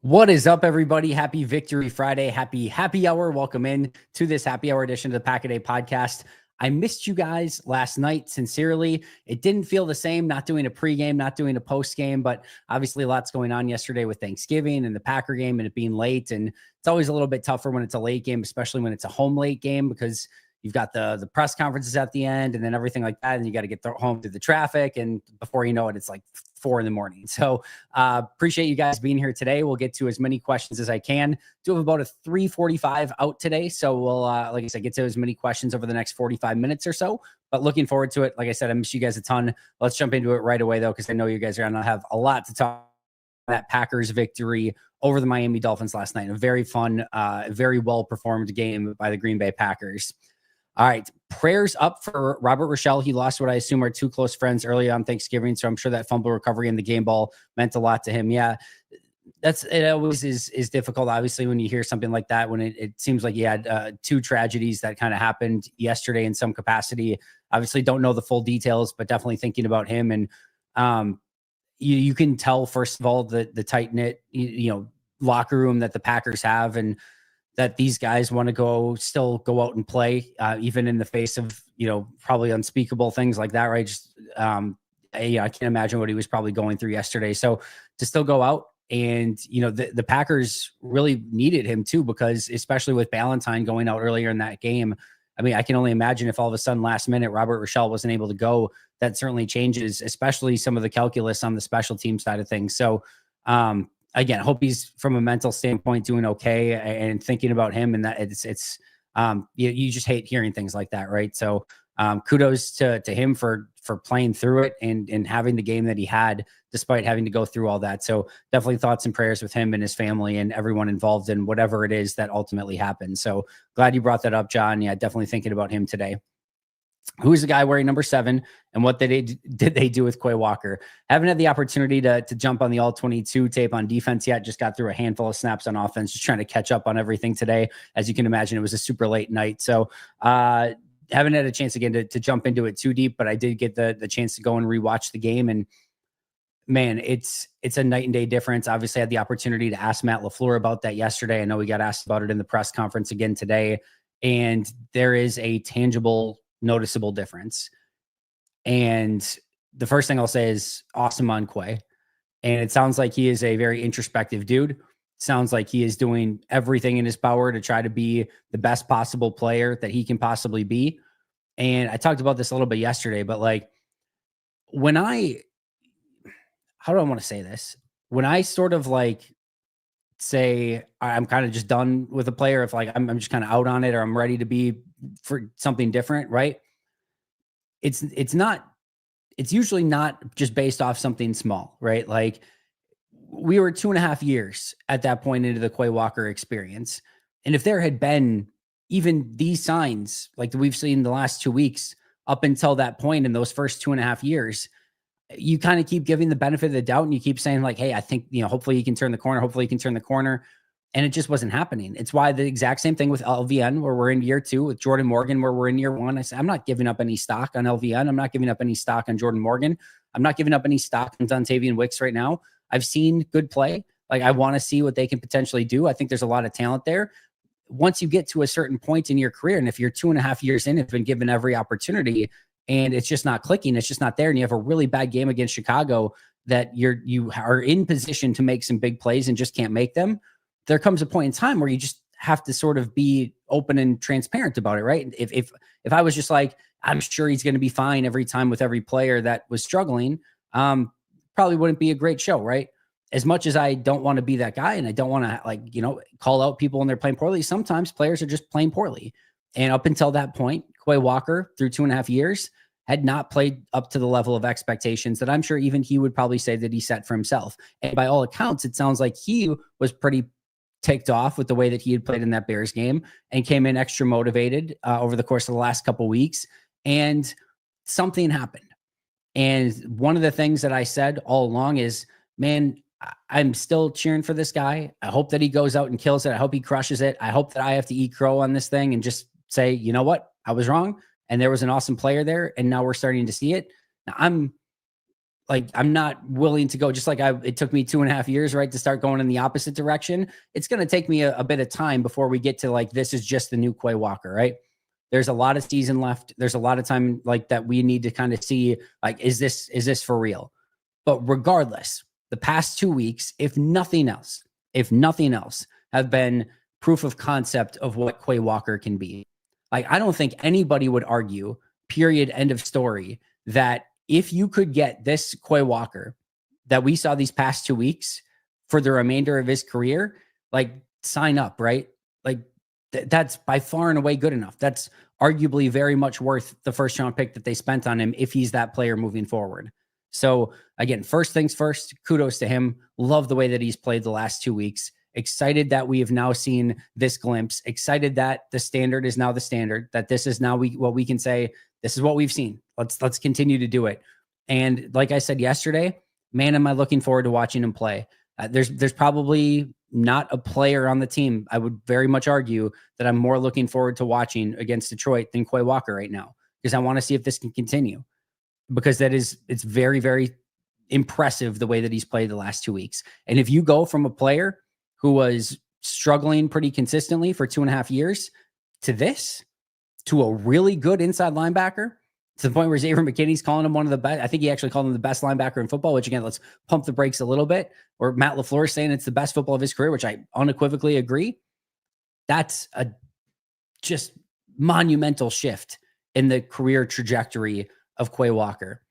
What is up, everybody? Happy Victory Friday. Happy hour. Welcome in to this happy hour edition of the Pack a Day podcast. I missed you guys last night. Sincerely, it didn't feel the same, not doing a pregame, not doing a postgame, but obviously lots going on yesterday with Thanksgiving and the Packer game and it being late. And it's always a little bit tougher when it's a late game, especially when it's a home late game, because you've got the press conferences at the end and then everything like that. And you got to get home through the traffic. And before you know it, it's like 4 a.m. So appreciate you guys being here today. We'll get to as many questions as I can. Do have about a 3:45 out today. So we'll, like I said, get to as many questions over the next 45 minutes or so, but looking forward to it. Like I said, I miss you guys a ton. Let's jump into it right away though, because I know you guys are going to have a lot to talk about. That Packers victory over the Miami Dolphins last night. A very fun, very well-performed game by the Green Bay Packers. All right. Prayers up for Robert Rochell. He lost what I assume are two close friends early on Thanksgiving. So I'm sure that fumble recovery in the game ball meant a lot to him. Yeah. It always is difficult, obviously, when you hear something like that, when it seems like he had two tragedies that kind of happened yesterday in some capacity. Obviously don't know the full details, but definitely thinking about him. And you can tell, first of all, the tight-knit, locker room that the Packers have, and that these guys want to still go out and play, even in the face of, probably unspeakable things like that, right? Just, I can't imagine what he was probably going through yesterday. So to still go out and, the Packers really needed him too, because especially with Ballantyne going out earlier in that game, I mean, I can only imagine if all of a sudden last minute Robert Rochell wasn't able to go, that certainly changes, especially some of the calculus on the special team side of things. So, again, hope he's from a mental standpoint doing okay, and thinking about him, and that you just hate hearing things like that, right? So kudos to him for playing through it and having the game that he had despite having to go through all that. So definitely thoughts and prayers with him and his family and everyone involved in whatever it is that ultimately happened. So glad you brought that up, John. Yeah, definitely thinking about him today. Who is the guy wearing number 7, and what did they do with Quay Walker? Haven't had the opportunity to jump on the all-22 tape on defense yet. Just got through a handful of snaps on offense, just trying to catch up on everything today. As you can imagine, it was a super late night. So haven't had a chance again to jump into it too deep, but I did get the chance to go and rewatch the game. And man, it's a night and day difference. Obviously, I had the opportunity to ask Matt LaFleur about that yesterday. I know we got asked about it in the press conference again today. And there is a tangible, noticeable difference. And the first thing I'll say is awesome on Quay. And it sounds like he is a very introspective dude. Sounds like he is doing everything in his power to try to be the best possible player that he can possibly be. And I talked about this a little bit yesterday, but like how do I want to say this? When I sort of like say I'm kind of just done with a player, if like I'm just kind of out on it, or I'm ready to be for something different, right? It's usually not just based off something small, right? Like we were 2.5 years at that point into the Quay Walker experience. And if there had been even these signs like we've seen the last 2 weeks up until that point in those first 2.5 years, you kind of keep giving the benefit of the doubt and you keep saying like, hey, I think, hopefully he can turn the corner. Hopefully he can turn the corner. And it just wasn't happening. It's why the exact same thing with LVN, where we're in year 2, with Jordan Morgan, where we're in year 1. I said, I'm not giving up any stock on LVN. I'm not giving up any stock on Jordan Morgan. I'm not giving up any stock on Dontavian Wicks right now. I've seen good play. Like I want to see what they can potentially do. I think there's a lot of talent there. Once you get to a certain point in your career, and if you're 2.5 years in, have been given every opportunity, and it's just not clicking, it's just not there, and you have a really bad game against Chicago that you are in position to make some big plays and just can't make them, there comes a point in time where you just have to sort of be open and transparent about it, right? If I was just like, I'm sure he's going to be fine every time with every player that was struggling, probably wouldn't be a great show, right? As much as I don't want to be that guy and I don't want to call out people when they're playing poorly, sometimes players are just playing poorly. And up until that point, Quay Walker, through 2.5 years, had not played up to the level of expectations that I'm sure even he would probably say that he set for himself. And by all accounts, it sounds like he was pretty ticked off with the way that he had played in that Bears game and came in extra motivated over the course of the last couple of weeks. And something happened. And one of the things that I said all along is, man, I'm still cheering for this guy. I hope that he goes out and kills it. I hope he crushes it. I hope that I have to eat crow on this thing and just say, you know what? I was wrong. And there was an awesome player there. And now we're starting to see it. Now like, I'm not willing to go, just like it took me 2.5 years, right, to start going in the opposite direction. It's going to take me a bit of time before we get to like, this is just the new Quay Walker, right? There's a lot of season left. There's a lot of time like that we need to kind of see, like, is this for real? But regardless, the past 2 weeks, if nothing else, have been proof of concept of what Quay Walker can be. Like, I don't think anybody would argue, period, end of story, that if you could get this Quay Walker that we saw these past 2 weeks for the remainder of his career, like, sign up, right? Like, that's by far and away good enough. That's arguably very much worth the first round pick that they spent on him if he's that player moving forward. So again, first things first, kudos to him. Love the way that he's played the last 2 weeks. Excited that we have now seen this glimpse. Excited that the standard is now the standard, that this is now what we can say, this is what we've seen. Let's continue to do it. And like I said yesterday, man, am I looking forward to watching him play. There's probably not a player on the team, I would very much argue, that I'm more looking forward to watching against Detroit than Quay Walker right now, because I want to see if this can continue, because it's very, very impressive the way that he's played the last 2 weeks. And if you go from a player who was struggling pretty consistently for 2.5 years to a really good inside linebacker, to the point where Jaire McKinney's calling him one of the best. I think he actually called him the best linebacker in football, which, again, let's pump the brakes a little bit. Or Matt LaFleur is saying it's the best football of his career, which I unequivocally agree. That's a just monumental shift in the career trajectory of Quay Walker.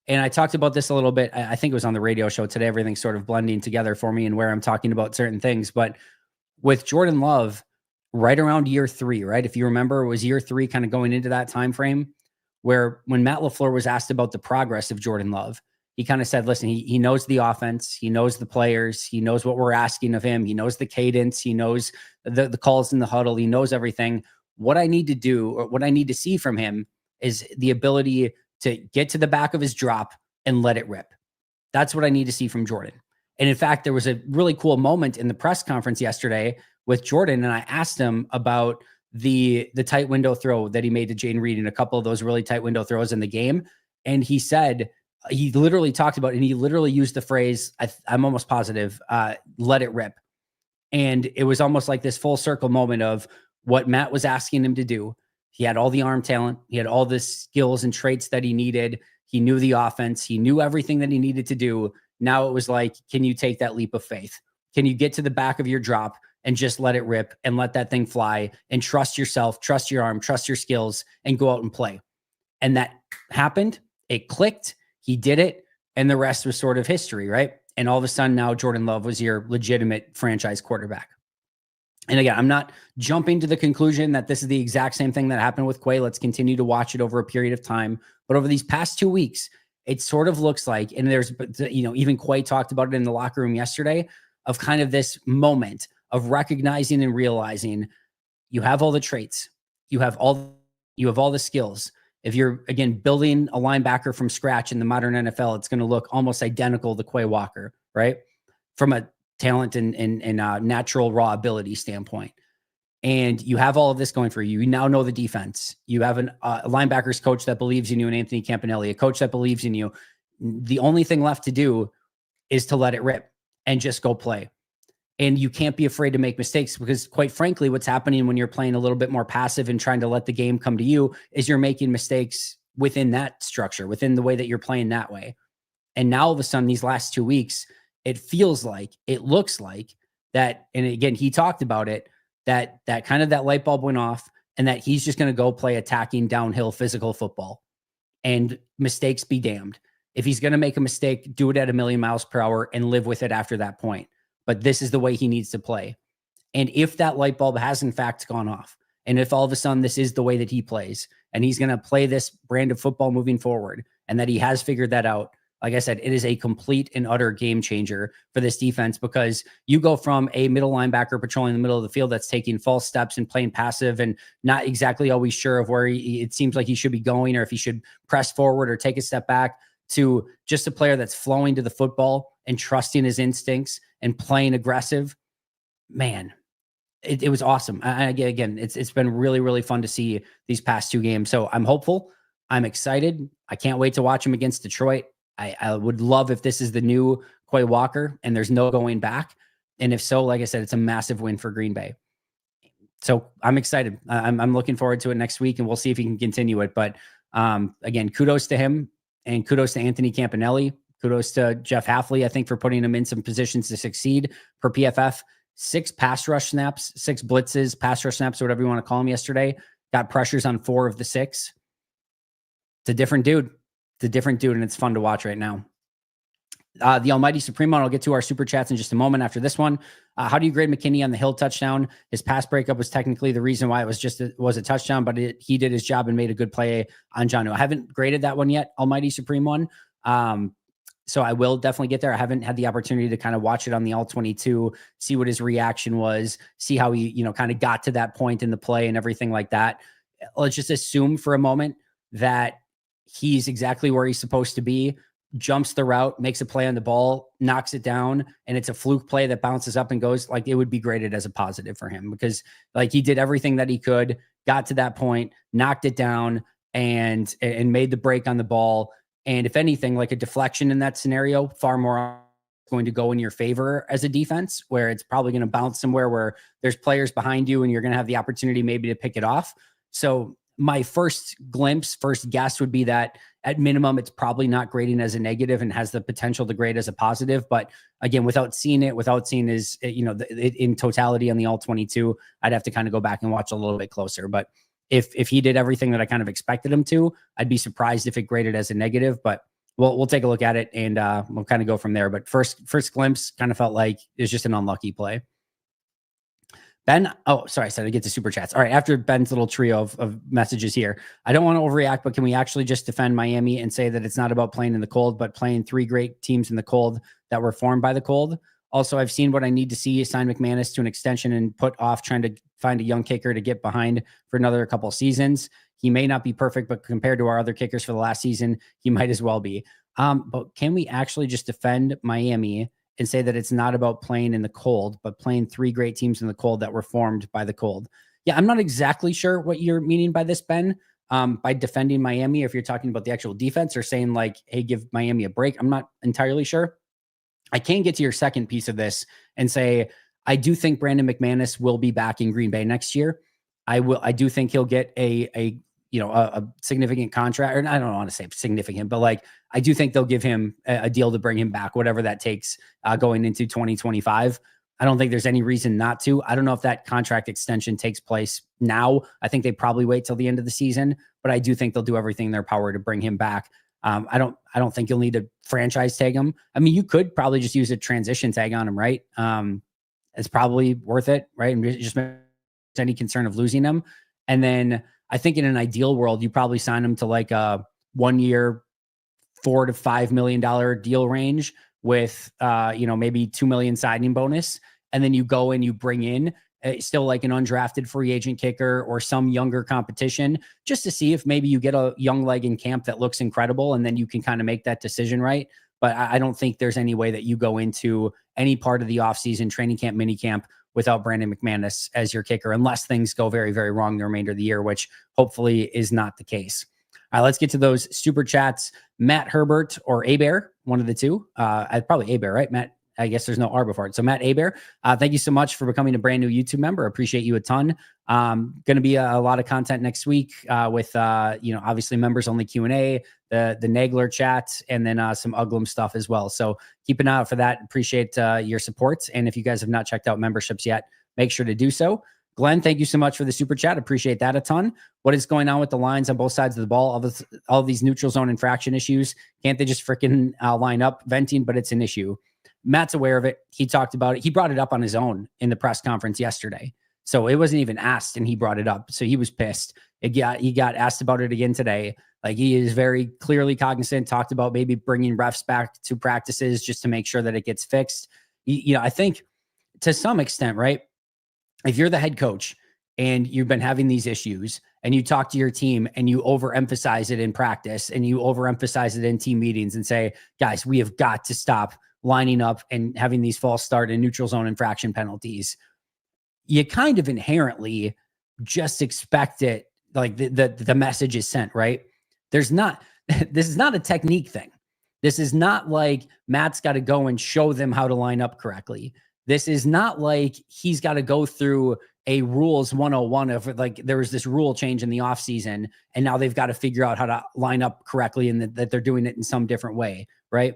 And I talked about this a little bit. I think it was on the radio show today. Everything's sort of blending together for me and where I'm talking about certain things. But with Jordan Love, right around year 3, right? If you remember, it was year 3 kind of going into that time frame, where when Matt LaFleur was asked about the progress of Jordan Love, he kind of said, listen, he knows the offense, he knows the players, he knows what we're asking of him, he knows the cadence, he knows the calls in the huddle, he knows everything. What I need to do, or what I need to see from him, is the ability to get to the back of his drop and let it rip. That's what I need to see from Jordan. And in fact, there was a really cool moment in the press conference yesterday with Jordan, and I asked him about the tight window throw that he made to Jaden Reed and a couple of those really tight window throws in the game. And he said, he literally talked about it, and he literally used the phrase, I'm almost positive, let it rip. And it was almost like this full circle moment of what Matt was asking him to do. He had all the arm talent. He had all the skills and traits that he needed. He knew the offense. He knew everything that he needed to do. Now it was like, can you take that leap of faith? Can you get to the back of your drop and just let it rip and let that thing fly and trust yourself, trust your arm, trust your skills, and go out and play? And that happened. It clicked. He did it. And the rest was sort of history, right? And all of a sudden now Jordan Love was your legitimate franchise quarterback. And again, I'm not jumping to the conclusion that this is the exact same thing that happened with Quay. Let's continue to watch it over a period of time. But over these past 2 weeks, it sort of looks like, and there's, even Quay talked about it in the locker room yesterday, of kind of this moment of recognizing and realizing you have all the traits, you have all the skills. If you're, again, building a linebacker from scratch in the modern NFL, it's going to look almost identical to Quay Walker, right? From a talent and natural raw ability standpoint. And you have all of this going for you. You now know the defense. You have a linebackers coach that believes in you, and Anthony Campanelli, a coach that believes in you. The only thing left to do is to let it rip and just go play. And you can't be afraid to make mistakes, because quite frankly, what's happening when you're playing a little bit more passive and trying to let the game come to you is you're making mistakes within that structure, within the way that you're playing that way. And now all of a sudden, these last 2 weeks, it feels like, it looks like that. And again, he talked about it, that kind of that light bulb went off, and that he's just going to go play attacking downhill physical football, and mistakes be damned. If he's going to make a mistake, do it at 1,000,000 miles per hour and live with it after that point. But this is the way he needs to play. And if that light bulb has in fact gone off, and if all of a sudden this is the way that he plays, and he's going to play this brand of football moving forward, and that he has figured that out, like I said, it is a complete and utter game changer for this defense, because you go from a middle linebacker patrolling the middle of the field that's taking false steps and playing passive and not exactly always sure of where it seems like he should be going, or if he should press forward or take a step back, to just a player that's flowing to the football and trusting his instincts and playing aggressive. Man, it was awesome. Again, it's been really, really fun to see these past 2 games. So I'm hopeful. I'm excited. I can't wait to watch him against Detroit. I would love if this is the new Quay Walker and there's no going back. And if so, like I said, it's a massive win for Green Bay. So I'm excited. I'm looking forward to it next week, and we'll see if he can continue it. But again, kudos to him, and kudos to Anthony Campanelli. Kudos to Jeff Hafley, I think, for putting him in some positions to succeed. Per PFF, 6 pass rush snaps, 6 blitzes, pass rush snaps, or whatever you want to call them yesterday. Got pressures on 4 of the 6. It's a different dude. It's a different dude, and it's fun to watch right now. The Almighty Supremo, and I'll get to our super chats in just a moment after this one. How do you grade Mckinney on the Hill touchdown? His pass breakup was technically the reason why it was a touchdown, but he did his job and made a good play on Jonnu. I haven't graded that one yet, Almighty Supreme one. So I will definitely get there. I haven't had the opportunity to kind of watch it on the All-22, see what his reaction was, see how he, kind of got to that point in the play and everything like that. Let's just assume for a moment that he's exactly where he's supposed to be, jumps the route, makes a play on the ball, knocks it down, and it's a fluke play that bounces up and goes. Like, it would be graded as a positive for him, because like he did everything that he could, got to that point, knocked it down, and made the break on the ball. And if anything, like a deflection in that scenario, far more going to go in your favor as a defense, where it's probably going to bounce somewhere where there's players behind you and you're going to have the opportunity maybe to pick it off. So my first guess would be that at minimum, it's probably not grading as a negative and has the potential to grade as a positive. But again, without seeing his, in totality on the All-22, I'd have to kind of go back and watch a little bit closer. But if he did everything that I kind of expected him to, I'd be surprised if it graded as a negative. But we'll take a look at it, and we'll kind of go from there. But first glimpse kind of felt like it was just an unlucky play. Ben, oh, sorry, I said I get to super chats. All right, after Ben's little trio of messages here, I don't want to overreact, but can we actually just defend Miami and say that it's not about playing in the cold, but playing 3 great teams in the cold that were formed by the cold? Also, I've seen what I need to see, sign McManus to an extension and put off trying to find a young kicker to get behind for another couple of seasons. He may not be perfect, but compared to our other kickers for the last season, he might as well be. But can we actually just defend Miami and say that it's not about playing in the cold, but playing 3 great teams in the cold that were formed by the cold? Yeah, I'm not exactly sure what you're meaning by this, Ben, by defending Miami, if you're talking about the actual defense or saying like, hey, give Miami a break. I'm not entirely sure. I can get to your second piece of this and say, I do think Brandon McManus will be back in Green Bay next year. I do think he'll get a significant contract, or I don't want to say significant, but like, I do think they'll give him a deal to bring him back, whatever that takes, going into 2025. I don't think there's any reason not to. I don't know if that contract extension takes place now. I think they probably wait till the end of the season, but I do think they'll do everything in their power to bring him back. I don't think you'll need to franchise tag him. I mean, you could probably just use a transition tag on him, right? It's probably worth it, right? And just any concern of losing him. And then I think in an ideal world, you probably sign him to like a 1-year, $4 to $5 million deal range with, maybe $2 million signing bonus. And then you go and you bring in still like an undrafted free agent kicker or some younger competition, just to see if maybe you get a young leg in camp that looks incredible. And then you can kind of make that decision, right? But I don't think there's any way that you go into any part of the offseason, training camp, mini camp, without Brandon McManus as your kicker, unless things go very, very wrong the remainder of the year, which hopefully is not the case. All right, let's get to those super chats. Matt Herbert or Abear, one of the two. Probably Abear, right? Matt, I guess there's no R before it. So Matt Abear, thank you so much for becoming a brand new YouTube member. Appreciate you a ton. Going to be a lot of content next week with, obviously members only Q&A, the Nagler chat, and then some Uglum stuff as well. So keep an eye out for that. Appreciate your support. And if you guys have not checked out memberships yet, make sure to do so. Glenn, thank you so much for the super chat. Appreciate that a ton. What is going on with the lines on both sides of the ball? All of these neutral zone infraction issues. Can't they just freaking line up? Venting, but it's an issue. Matt's aware of it. He talked about it. He brought it up on his own in the press conference yesterday. So it wasn't even asked, and he brought it up. So he was pissed. He got asked about it again today. Like, he is very clearly cognizant, talked about maybe bringing refs back to practices just to make sure that it gets fixed. I think to some extent, right? If you're the head coach and you've been having these issues and you talk to your team and you overemphasize it in practice and you overemphasize it in team meetings and say, guys, we have got to stop lining up and having these false start and neutral zone infraction penalties, you kind of inherently just expect it. Like the message is sent, right? This is not a technique thing. This is not like Matt's got to go and show them how to line up correctly. This is not like he's got to go through a rules 101 of like there was this rule change in the offseason and now they've got to figure out how to line up correctly and that they're doing it in some different way, right?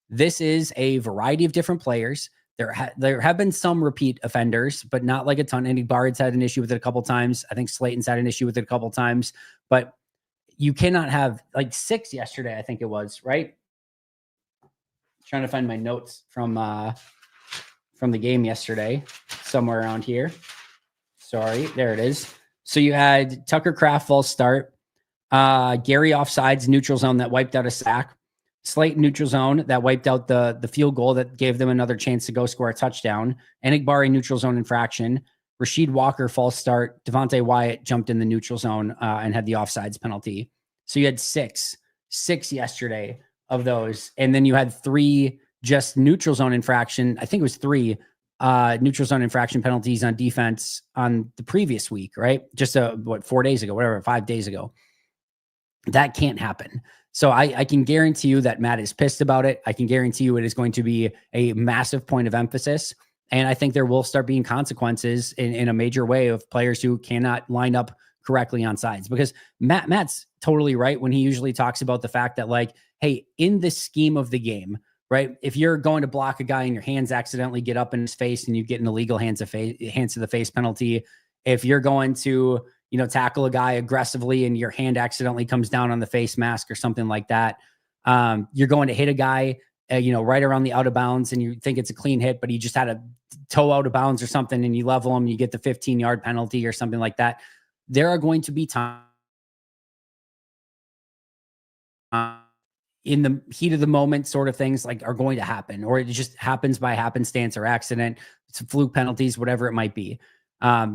This is a variety of different players. There have been some repeat offenders, but not like a ton. Andy Barrett's had an issue with it a couple times. I think Slayton's had an issue with it a couple times, but you cannot have like 6 yesterday, I think it was, right? Trying to find my notes from the game yesterday, somewhere around here. Sorry, there it is. So you had Tucker Kraft false start, Gary offsides neutral zone that wiped out a sack, Slayton neutral zone that wiped out the field goal that gave them another chance to go score a touchdown, Enigbari neutral zone infraction, Quay Walker false start, Devontae Wyatt jumped in the neutral zone and had the offsides penalty. So you had six yesterday of those, and then you had 3 just neutral zone infraction. I think it was 3 neutral zone infraction penalties on defense on the previous week, right? Just 4 days ago, whatever, 5 days ago. That can't happen. So I can guarantee you that Matt is pissed about it. I can guarantee you it is going to be a massive point of emphasis. And I think there will start being consequences in a major way of players who cannot line up correctly on sides, because Matt's totally right when he usually talks about the fact that, like, hey, in the scheme of the game, right? If you're going to block a guy and your hands accidentally get up in his face and you get an illegal hands to the face penalty, if you're going to, tackle a guy aggressively and your hand accidentally comes down on the face mask or something like that, you're going to hit a guy, right around the out of bounds and you think it's a clean hit, but he just had a toe out of bounds or something and you level him, you get the 15-yard penalty or something like that. There are going to be times in the heat of the moment sort of things like are going to happen, or it just happens by happenstance or accident. It's fluke penalties, whatever it might be.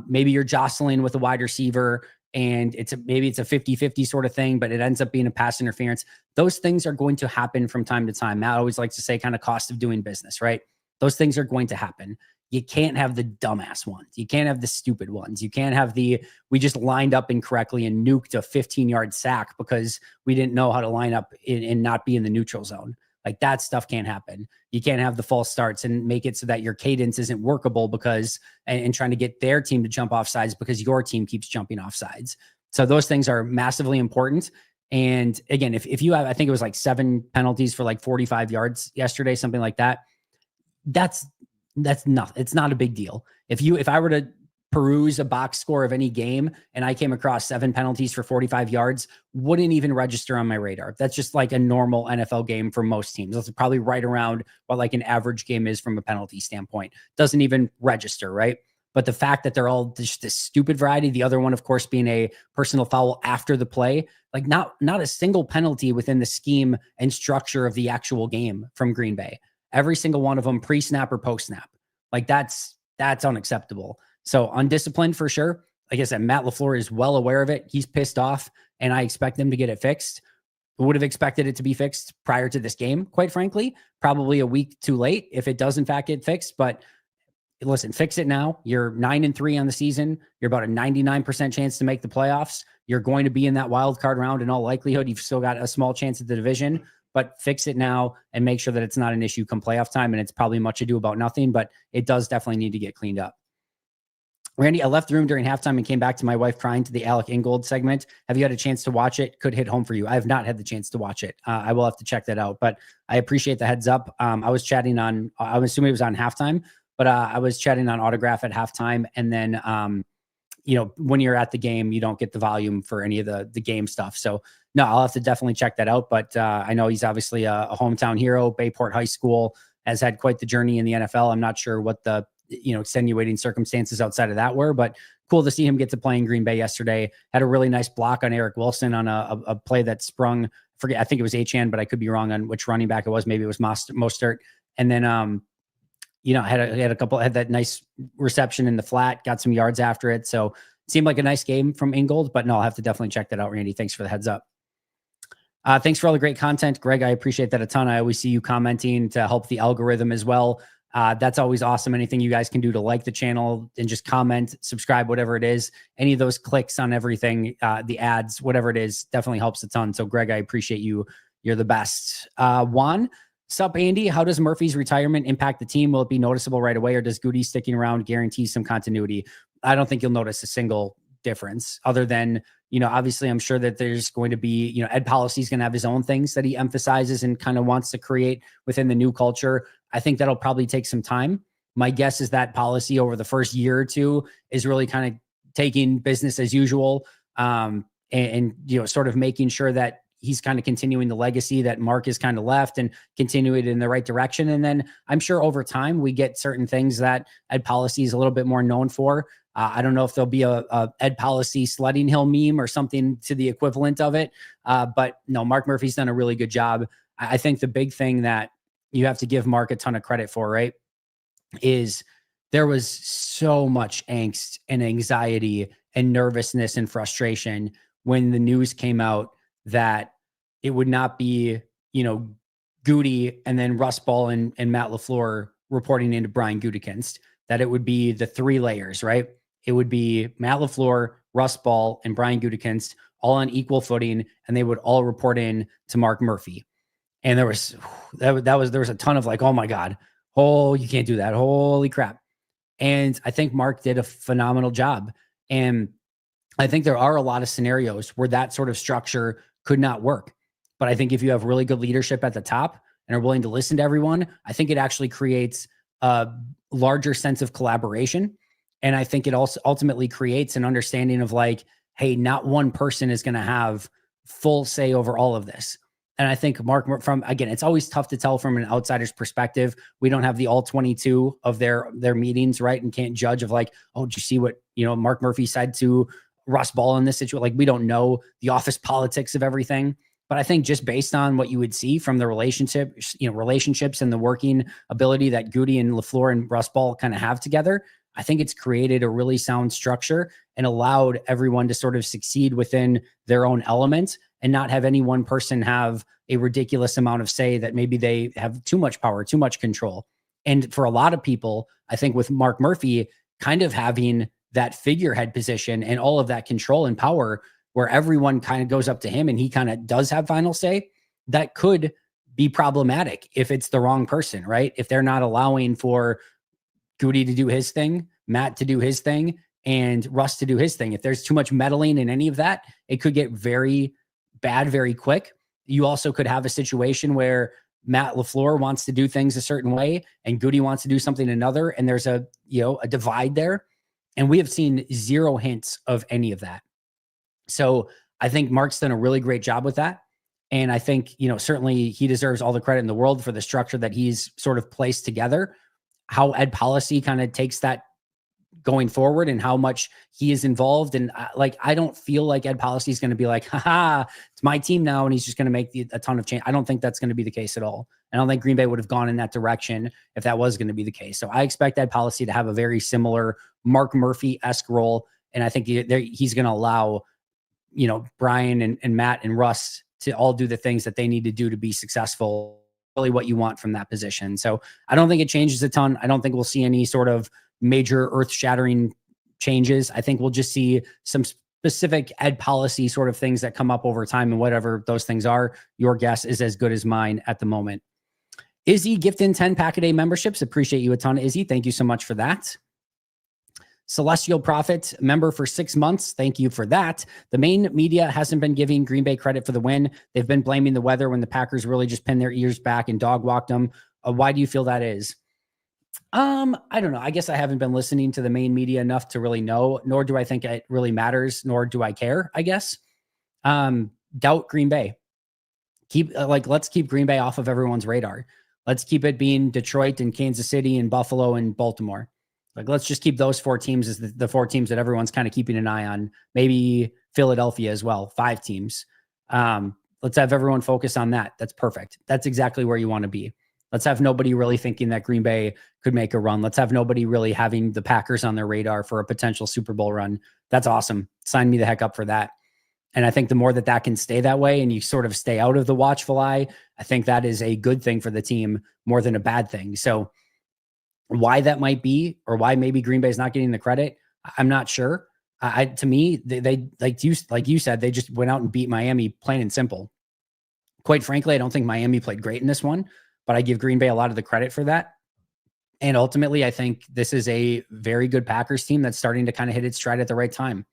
Maybe you're jostling with a wide receiver and maybe it's a 50-50 sort of thing, but it ends up being a pass interference. Those things are going to happen from time to time. Matt always likes to say kind of cost of doing business, right? Those things are going to happen. You can't have the dumbass ones. You can't have the stupid ones. You can't have we just lined up incorrectly and nuked a 15-yard sack because we didn't know how to line up and not be in the neutral zone. Like, that stuff can't happen. You can't have the false starts and make it so that your cadence isn't workable and trying to get their team to jump off sides because your team keeps jumping off sides. So those things are massively important. And again, if you have, I think it was like 7 penalties for like 45 yards yesterday, something like that. That's nothing. It's not a big deal. If I were to peruse a box score of any game and I came across 7 penalties for 45 yards, wouldn't even register on my radar. That's just like a normal NFL game for most teams. That's probably right around what like an average game is from a penalty standpoint. Doesn't even register, right? But the fact that they're all just this stupid variety, the other one, of course, being a personal foul after the play, like not a single penalty within the scheme and structure of the actual game from Green Bay. Every single one of them pre-snap or post-snap. Like that's unacceptable. So undisciplined for sure. Like I said, Matt LaFleur is well aware of it. He's pissed off, and I expect them to get it fixed. Would have expected it to be fixed prior to this game, quite frankly. Probably a week too late if it does in fact get fixed. But listen, fix it now. You're 9-3 on the season. You're about a 99% chance to make the playoffs. You're going to be in that wild card round in all likelihood. You've still got a small chance at the division, but fix it now and make sure that it's not an issue come playoff time. And it's probably much ado about nothing, but it does definitely need to get cleaned up. Randy, I left the room during halftime and came back to my wife crying to the Alec Ingold segment. Have you had a chance to watch it? Could hit home for you. I have not had the chance to watch it. I will have to check that out, but I appreciate the heads up. I was chatting I'm assuming it was on halftime, but I was chatting on Autograph at halftime. And then, when you're at the game, you don't get the volume for any of the game stuff. So no, I'll have to definitely check that out. But I know he's obviously a hometown hero. Bayport High School has had quite the journey in the NFL. I'm not sure what the extenuating circumstances outside of that were, but cool to see him get to play in Green Bay yesterday. Had a really nice block on Eric Wilson on a play that sprung, I think it was Achane, but I could be wrong on which running back it was. Maybe it was Mostert. And then, had that nice reception in the flat, got some yards after it. So it seemed like a nice game from Ingold, but no, I'll have to definitely check that out, Randy. Thanks for the heads up. Thanks for all the great content, Greg. I appreciate that a ton. I always see you commenting to help the algorithm as well. That's always awesome. Anything you guys can do to like the channel and just comment, subscribe, whatever it is, any of those clicks on everything, the ads, whatever it is, definitely helps a ton. So Greg, I appreciate you You're the best. Juan, sup, Andy? How does Murphy's retirement impact the team? Will it be noticeable right away, or does Goody sticking around guarantee some continuity? I don't think you'll notice a single difference other than, obviously I'm sure that there's going to be, Ed Policy's going to have his own things that he emphasizes and kind of wants to create within the new culture. I think that'll probably take some time. My guess is that Policy over the first year or two is really kind of taking business as usual, and sort of making sure that he's kind of continuing the legacy that Mark has kind of left and continue it in the right direction. And then I'm sure over time we get certain things that Ed Policy is a little bit more known for. I don't know if there'll be a Ed Policy sledding hill meme or something to the equivalent of it. But no, Mark Murphy's done a really good job. I think the big thing that you have to give Mark a ton of credit for, right, is there was so much angst and anxiety and nervousness and frustration when the news came out that it would not be, Goody and then Russ Ball and Matt LaFleur reporting into Brian Gutekunst, that it would be the three layers, right? It would be Matt LaFleur, Russ Ball, and Brian Gutekunst all on equal footing, and they would all report in to Mark Murphy. And there was a ton of like, oh my God, oh, you can't do that. Holy crap. And I think Mark did a phenomenal job. And I think there are a lot of scenarios where that sort of structure could not work. But I think if you have really good leadership at the top and are willing to listen to everyone, I think it actually creates a larger sense of collaboration. And I think it also ultimately creates an understanding of like, hey, not one person is going to have full say over all of this. And I think Mark, again, it's always tough to tell from an outsider's perspective. We don't have the all 22 of their meetings, right? And can't judge of like, oh, did you see what, Mark Murphy said to Russ Ball in this situation? Like, we don't know the office politics of everything. But I think just based on what you would see from the relationships and the working ability that Goody and LaFleur and Russ Ball kind of have together, I think it's created a really sound structure and allowed everyone to sort of succeed within their own element and not have any one person have a ridiculous amount of say that maybe they have too much power, too much control. And for a lot of people, I think with Mark Murphy kind of having that figurehead position and all of that control and power where everyone kind of goes up to him and he kind of does have final say, that could be problematic if it's the wrong person, right? If they're not allowing for Goody to do his thing, Matt to do his thing, and Russ to do his thing. If there's too much meddling in any of that, it could get very bad very quick. You also could have a situation where Matt LaFleur wants to do things a certain way and Goody wants to do something another, and there's a divide there. And we have seen zero hints of any of that. So I think Mark's done a really great job with that. And I think, certainly he deserves all the credit in the world for the structure that he's sort of placed together. How Ed Policy kind of takes that going forward and how much he is involved. And I don't feel like Ed Policy is going to be like, haha, it's my team now, and he's just going to make a ton of change. I don't think that's going to be the case at all. I don't think Green Bay would have gone in that direction if that was going to be the case. So I expect Ed Policy to have a very similar Mark Murphy-esque role. And I think he's going to allow, Brian and Matt and Russ to all do the things that they need to do to be successful, really what you want from that position. So I don't think it changes a ton. I don't think we'll see any sort of major earth-shattering changes. I think we'll just see some specific Ed Policy sort of things that come up over time, and whatever those things are, your guess is as good as mine at the moment. Izzy gifting 10 Pack-A-Day memberships. Appreciate you a ton, Izzy. Thank you so much for that. Celestial Prophet, member for 6 months. Thank you for that. The main media hasn't been giving Green Bay credit for the win. They've been blaming the weather when the Packers really just pinned their ears back and dog walked them. Why do you feel that is? I don't know. I guess I haven't been listening to the main media enough to really know, nor do I think it really matters, nor do I care, I guess. Doubt Green Bay. Let's keep Green Bay off of everyone's radar. Let's keep it being Detroit and Kansas City and Buffalo and Baltimore. Let's just keep those four teams as the four teams that everyone's kind of keeping an eye on. Maybe Philadelphia as well, 5 teams. Let's have everyone focus on that. That's perfect. That's exactly where you want to be. Let's have nobody really thinking that Green Bay could make a run. Let's have nobody really having the Packers on their radar for a potential Super Bowl run. That's awesome. Sign me the heck up for that. And I think the more that can stay that way and you sort of stay out of the watchful eye, I think that is a good thing for the team more than a bad thing. So why that might be, or why maybe Green Bay is not getting the credit, I'm not sure. To me, they like you said, they just went out and beat Miami, plain and simple. Quite frankly, I don't think Miami played great in this one, but I give Green Bay a lot of the credit for that. And ultimately, I think this is a very good Packers team that's starting to kind of hit its stride at the right time.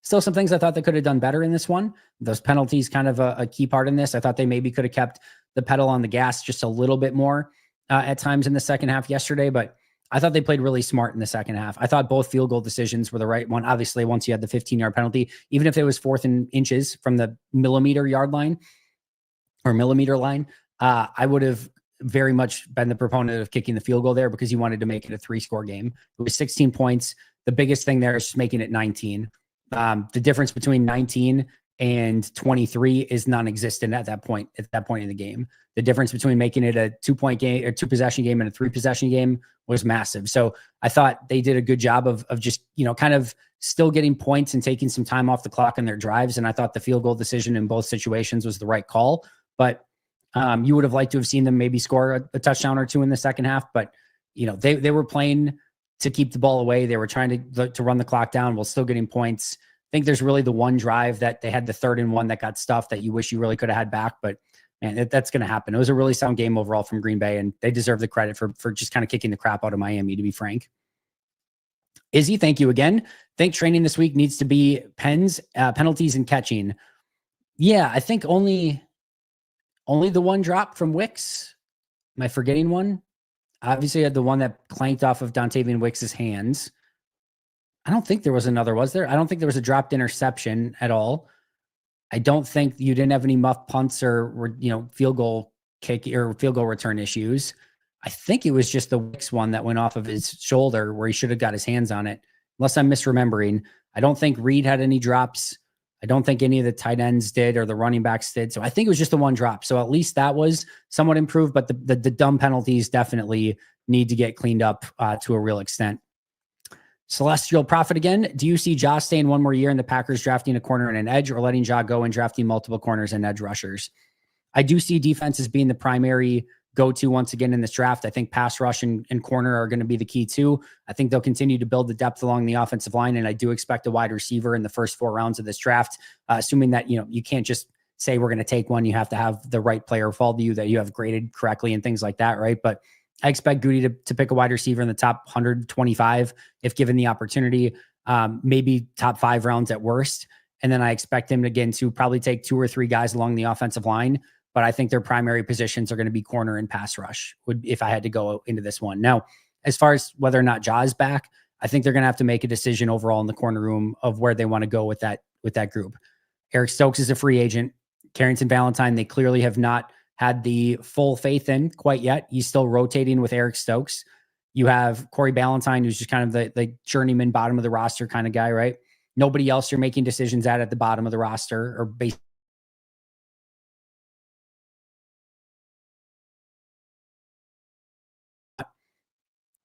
Still some things I thought they could have done better in this one. Those penalties kind of a key part in this. I thought they maybe could have kept the pedal on the gas just a little bit more at times in the second half yesterday, but I thought they played really smart in the second half. I thought both field goal decisions were the right one. Obviously, once you had the 15-yard penalty, even if it was 4th and inches from the millimeter line, I would have very much been the proponent of kicking the field goal there because you wanted to make it a 3-score game. It was 16 points. The biggest thing there is just making it 19. The difference between 19 and 23 is non-existent at that point in the game. The difference between making it a 2-point game or 2-possession game and a 3-possession game was massive. So I thought they did a good job of just, kind of still getting points and taking some time off the clock in their drives. And I thought the field goal decision in both situations was the right call, but you would have liked to have seen them maybe score a touchdown or two in the second half, but they were playing to keep the ball away. They were trying to run the clock down while still getting points. I think there's really the one drive that they had the 3rd and 1 that got stuffed that you wish you really could have had back, but man, that's going to happen. It was a really sound game overall from Green Bay, and they deserve the credit for just kind of kicking the crap out of Miami, to be frank. Izzy, thank you again. Think training this week needs to be penalties and catching. Yeah, I think only the one drop from Wicks. Am I forgetting one? Obviously, I had the one that clanked off of Dontavian Wicks' hands. I don't think there was another, was there? I don't think there was a dropped interception at all. I don't think you didn't have any muff punts or field goal kick or field goal return issues. I think it was just the Wicks one that went off of his shoulder where he should have got his hands on it, unless I'm misremembering. I don't think Reed had any drops. I don't think any of the tight ends did or the running backs did. So I think it was just the one drop. So at least that was somewhat improved, but the dumb penalties definitely need to get cleaned up to a real extent. Celestial Prophet again. Do you see Ja staying one more year in the Packers drafting a corner and an edge, or letting Ja go and drafting multiple corners and edge rushers? I do see defense as being the primary go-to once again in this draft. I think pass rush and corner are going to be the key too. I think they'll continue to build the depth along the offensive line, and I do expect a wide receiver in the first 4 rounds of this draft, assuming that you can't just say we're going to take one. You have to have the right player fall to you that you have graded correctly and things like that, right? But I expect Goody to pick a wide receiver in the top 125 if given the opportunity, maybe top 5 rounds at worst. And then I expect him again to probably take 2 or 3 guys along the offensive line. But I think their primary positions are going to be corner and pass rush if I had to go into this one. Now, as far as whether or not Ja is back, I think they're going to have to make a decision overall in the corner room of where they want to go with that group. Eric Stokes is a free agent. Carrington Valentine, they clearly have not had the full faith in quite yet. He's still rotating with Eric Stokes. You have Corey Ballantyne, who's just kind of the journeyman bottom of the roster kind of guy, right? Nobody else you're making decisions at the bottom of the roster or based.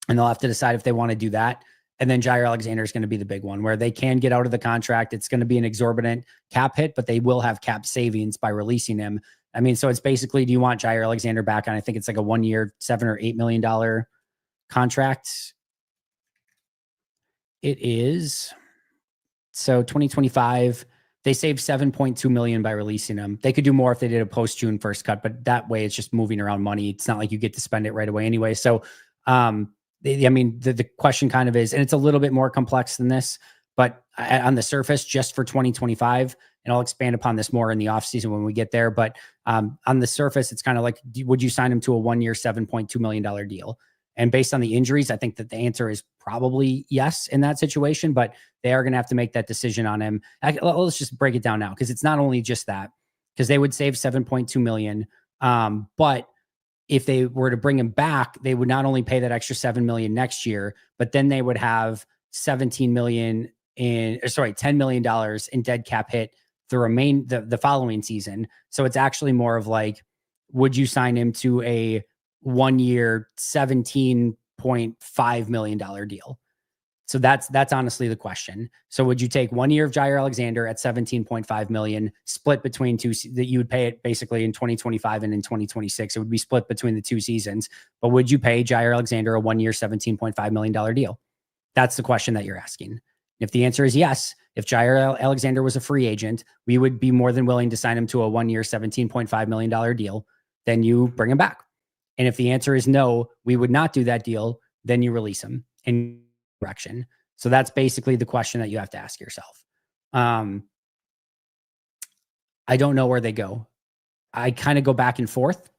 And they'll have to decide if they want to do that. And then Jaire Alexander is going to be the big one where they can get out of the contract. It's going to be an exorbitant cap hit, but they will have cap savings by releasing him. I mean, so it's basically, do you want Jaire Alexander back? And I think it's like a 1-year, $7 or $8 million contract. It is. So 2025, they saved $7.2 million by releasing him. They could do more if they did a post June 1st cut, but that way it's just moving around money. It's not like you get to spend it right away anyway. So, the question kind of is, and it's a little bit more complex than this, but on the surface, just for 2025, and I'll expand upon this more in the offseason when we get there. But on the surface, it's kind of like, would you sign him to a 1-year, $7.2 million deal? And based on the injuries, I think that the answer is probably yes in that situation, but they are going to have to make that decision on him. Let's just break it down now, because it's not only just that, because they would save $7.2 million. But if they were to bring him back, they would not only pay that extra $7 million next year, but then they would have $10 million in dead cap hit the following season. So it's actually more of like, would you sign him to a 1-year, $17.5 million deal? So that's honestly the question. So would you take 1 year of Jaire Alexander at $17.5 million, split between two, that you would pay it basically in 2025 and in 2026? It would be split between the 2 seasons. But would you pay Jaire Alexander a 1 year, $17.5 million deal? That's the question that you're asking. If the answer is yes, If Jaire Alexander was a free agent, we would be more than willing to sign him to a 1 year, $17.5 million deal. Then you bring him back. And if the answer is no, we would not do that deal, then you release him in direction. So that's basically the question that you have to ask yourself. I don't know where they go. I kind of go back and forth.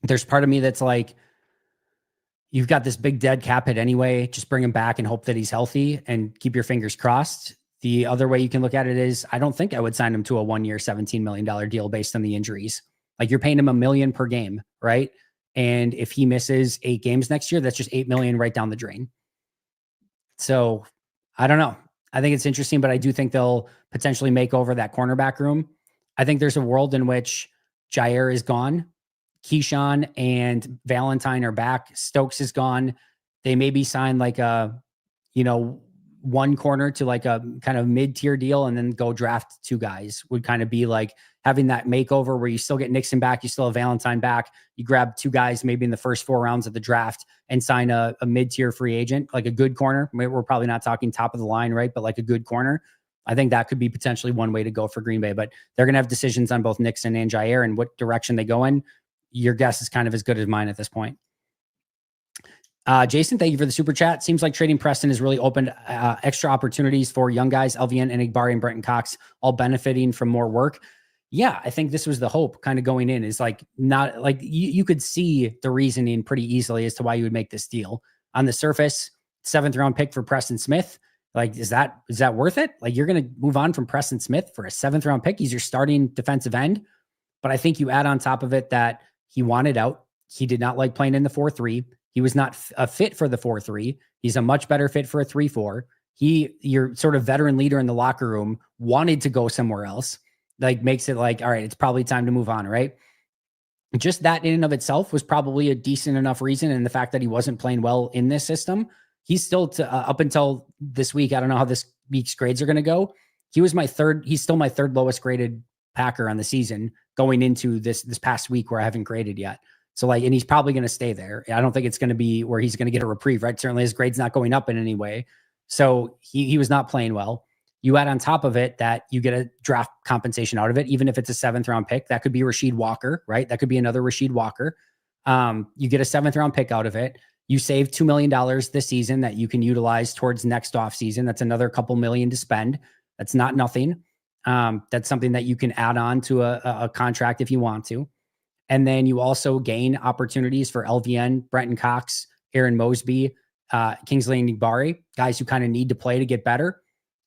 There's part of me that's like, you've got this big dead cap hit anyway. Just bring him back and hope that he's healthy and keep your fingers crossed. The other way you can look at it is, I don't think I would sign him to a 1 year, $17 million deal based on the injuries. Like, you're paying him $1 million per game, right? And if he misses 8 games next year, that's just $8 million right down the drain. So I don't know. I think it's interesting, but I do think they'll potentially make over that cornerback room. I think there's a world in which Jaire is gone. Keyshawn and Valentine are back. Stokes is gone. They maybe sign like a, one corner to like a kind of mid-tier deal and then go draft 2 guys would kind of be like having that makeover where you still get Nixon back. You still have Valentine back. You grab 2 guys maybe in the first 4 rounds of the draft and sign a mid-tier free agent, like a good corner. We're probably not talking top of the line, right? But like a good corner. I think that could be potentially one way to go for Green Bay, but they're going to have decisions on both Nixon and Jaire and what direction they go in. Your guess is kind of as good as mine at this point. Jason, thank you for the super chat. Seems like trading Preston has really opened extra opportunities for young guys, LVN, Enigbari, and Brenton Cox, all benefiting from more work. Yeah, I think this was the hope kind of going in, is like, not like you could see the reasoning pretty easily as to why you would make this deal. On the surface, 7th round pick for Preston Smith. Like, is that worth it? Like, you're going to move on from Preston Smith for a 7th round pick? He's your starting defensive end. But I think you add on top of it that he wanted out. He did not like playing in the 4-3. He was not a fit for the 4-3. He's a much better fit for a 3-4. Your sort of veteran leader in the locker room, wanted to go somewhere else. Like, makes it like, all right, it's probably time to move on, right? Just that in and of itself was probably a decent enough reason. And the fact that he wasn't playing well in this system, he's still up until this week. I don't know how this week's grades are going to go. He's still my 3rd lowest graded Packer on the season going into this past week where I haven't graded yet. So like, and he's probably going to stay there. I don't think it's going to be where he's going to get a reprieve, right? Certainly his grade's not going up in any way. So he was not playing well. You add on top of it that you get a draft compensation out of it, even if it's a 7th round pick. That could be Rasheed Walker, right? That could be another Rasheed Walker. You get a 7th round pick out of it. You save $2 million this season that you can utilize towards next offseason. That's another couple million to spend. That's not nothing. That's something that you can add on to a contract if you want to. And then you also gain opportunities for LVN, Brenton Cox, Aaron Mosby, Kingsley Enigbari, guys who kind of need to play to get better.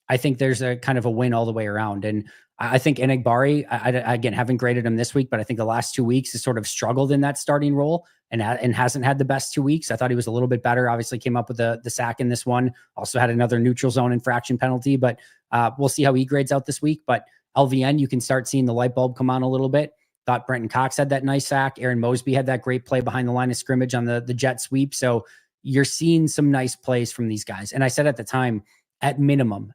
I think there's a kind of a win all the way around. And I think Enigbari, I again, haven't graded him this week, but I think the last 2 weeks has sort of struggled in that starting role and hasn't had the best 2 weeks. I thought he was a little bit better. Obviously came up with the sack in this one. Also had another neutral zone infraction penalty, but we'll see how he grades out this week. But LVN, you can start seeing the light bulb come on a little bit. Thought Brenton Cox had that nice sack. Aaron Mosby had that great play behind the line of scrimmage on the jet sweep. So you're seeing some nice plays from these guys. And I said at the time, at minimum,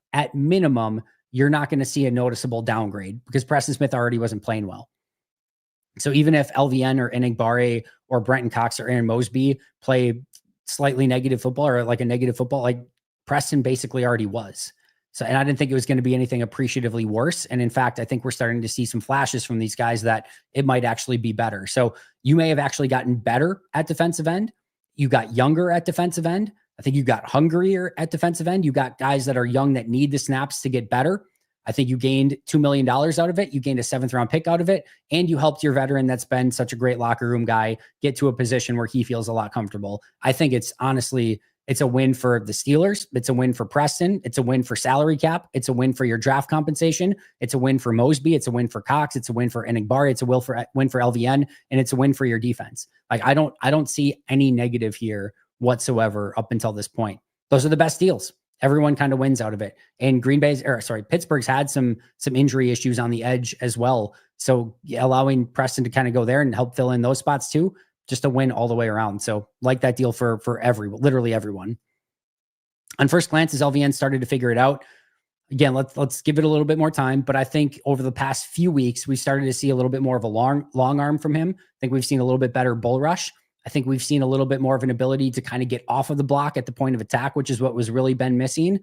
you're not going to see a noticeable downgrade because Preston Smith already wasn't playing well. So even if LVN or Enigbari or Brenton Cox or Aaron Mosby play slightly negative football or like a negative football, like Preston basically already was. So, and I didn't think it was going to be anything appreciatively worse. And in fact, I think we're starting to see some flashes from these guys that it might actually be better. So you may have actually gotten better at defensive end. You got younger at defensive end. I think you got hungrier at defensive end. You got guys that are young that need the snaps to get better. I think you gained $2 million out of it. You gained a 7th round pick out of it. And you helped your veteran that's been such a great locker room guy get to a position where he feels a lot comfortable. I think it's honestly, it's a win for the Steelers. It's a win for Preston. It's a win for salary cap. It's a win for your draft compensation. It's a win for Mosby. It's a win for Cox. It's a win for Enigbari. It's a win for LVN. And it's a win for your defense. Like, I don't see any negative here whatsoever up until this point. Those are the best deals. Everyone kind of wins out of it. And Pittsburgh's had some injury issues on the edge as well. So allowing Preston to kind of go there and help fill in those spots too, just a win all the way around. So like that deal for literally everyone. On first glance, as LVN started to figure it out, again, let's give it a little bit more time. But I think over the past few weeks, we started to see a little bit more of a long arm from him. I think we've seen a little bit better bull rush. I think we've seen a little bit more of an ability to kind of get off of the block at the point of attack, which is what was really been missing.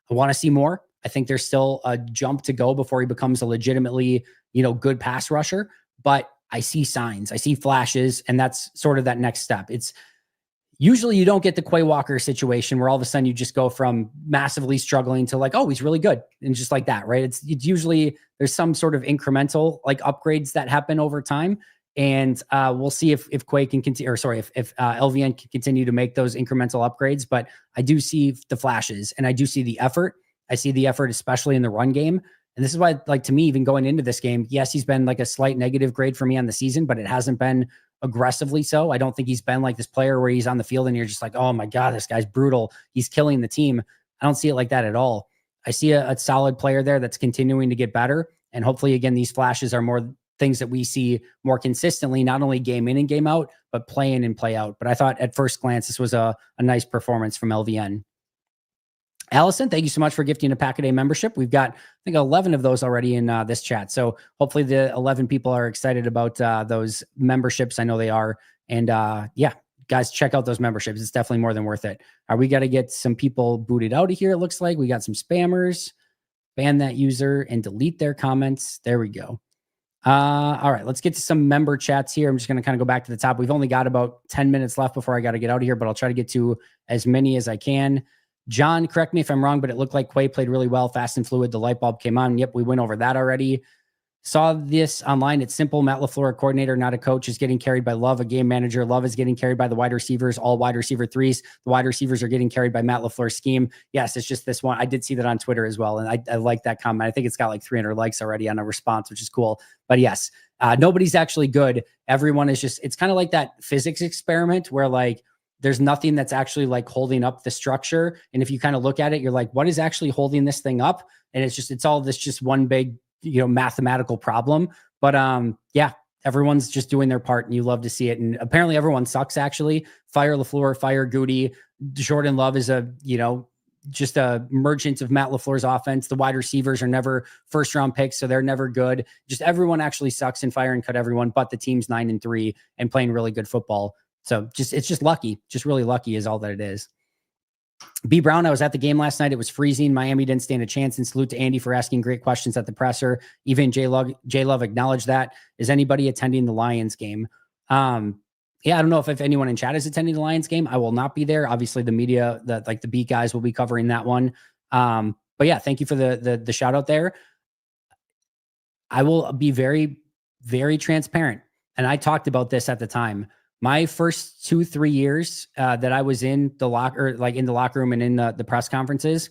I want to see more. I think there's still a jump to go before he becomes a legitimately, good pass rusher. But I see signs, I see flashes, and that's sort of that next step. It's usually you don't get the Quay Walker situation where all of a sudden you just go from massively struggling to like, oh, he's really good. And just like that, right? It's usually there's some sort of incremental like upgrades that happen over time. And we'll see if Quay can continue, or sorry, if LVN can continue to make those incremental upgrades. But I do see the flashes and I do see the effort. I see the effort, especially in the run game. And this is why, like, to me, even going into this game, yes, he's been like a slight negative grade for me on the season, but it hasn't been aggressively so. I don't think he's been like this player where he's on the field and you're just like, oh my God, this guy's brutal. He's killing the team. I don't see it like that at all. I see a solid player there that's continuing to get better. And hopefully, again, these flashes are more things that we see more consistently, not only game in and game out, but play in and play out. But I thought at first glance, this was a nice performance from LVN. Allison, thank you so much for gifting a Pack-A-Day membership. We've got, I think, 11 of those already in this chat. So hopefully the 11 people are excited about those memberships. I know they are. And yeah, guys, check out those memberships. It's definitely more than worth it. We got to get some people booted out of here. It looks like we got some spammers. Ban that user and delete their comments. There we go. All right, let's get to some member chats here. I'm just going to kind of go back to the top. We've only got about 10 minutes left before I got to get out of here, but I'll try to get to as many as I can. John, correct me if I'm wrong, but it looked like Quay played really well, fast and fluid. The light bulb came on. Yep, we went over that already. Saw this online. It's simple. Matt LaFleur, a coordinator, not a coach, is getting carried by Love, a game manager. Love is getting carried by the wide receivers, all wide receiver threes. The wide receivers are getting carried by Matt LaFleur's scheme. Yes, it's just this one. I did see that on Twitter as well, and I like that comment. I think it's got like 300 likes already on a response, which is cool. But yes, nobody's actually good. Everyone is just, it's kind of like that physics experiment where like, there's nothing that's actually like holding up the structure. And if you kind of look at it, you're like, what is actually holding this thing up? And it's all this just one big, mathematical problem. But yeah, everyone's just doing their part and you love to see it. And apparently everyone sucks actually. Fire LaFleur, fire Goody. Jordan Love is just a merchant of Matt LaFleur's offense. The wide receivers are never first round picks, so they're never good. Just everyone actually sucks and fire and cut everyone, but the team's 9-3 and playing really good football. So it's just lucky, just really lucky is all that it is. B Brown, I was at the game last night. It was freezing. Miami didn't stand a chance, and salute to Andy for asking great questions at the presser. Even J Love acknowledged that. Is anybody attending the Lions game? Yeah, I don't know if anyone in chat is attending the Lions game. I will not be there. Obviously the media, the beat guys will be covering that one. But yeah, thank you for the shout out there. I will be very, very transparent. And I talked about this at the time. My first 2-3 years that I was in the locker room and in the press conferences,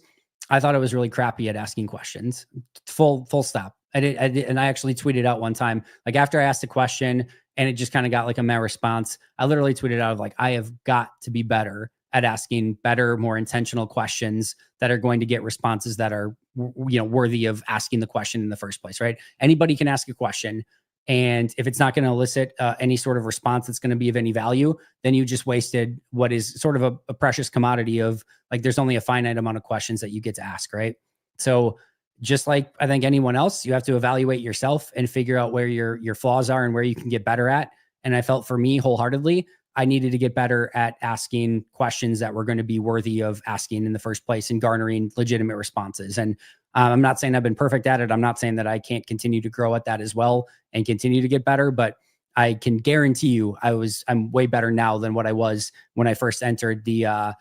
I thought I was really crappy at asking questions. Full stop. I did, and I actually tweeted out one time, like after I asked a question and it just kind of got like a meh response, I literally tweeted out of like, I have got to be better at asking better, more intentional questions that are going to get responses that are, worthy of asking the question in the first place, right? Anybody can ask a question. And if it's not going to elicit any sort of response that's going to be of any value, then you just wasted what is sort of a precious commodity of like, there's only a finite amount of questions that you get to ask, right? So just like I think anyone else, you have to evaluate yourself and figure out where your flaws are and where you can get better at. And I felt for me wholeheartedly, I needed to get better at asking questions that were going to be worthy of asking in the first place and garnering legitimate responses. And I'm not saying I've been perfect at it. I'm not saying that I can't continue to grow at that as well and continue to get better, but I can guarantee you I'm way better now than what I was when I first entered the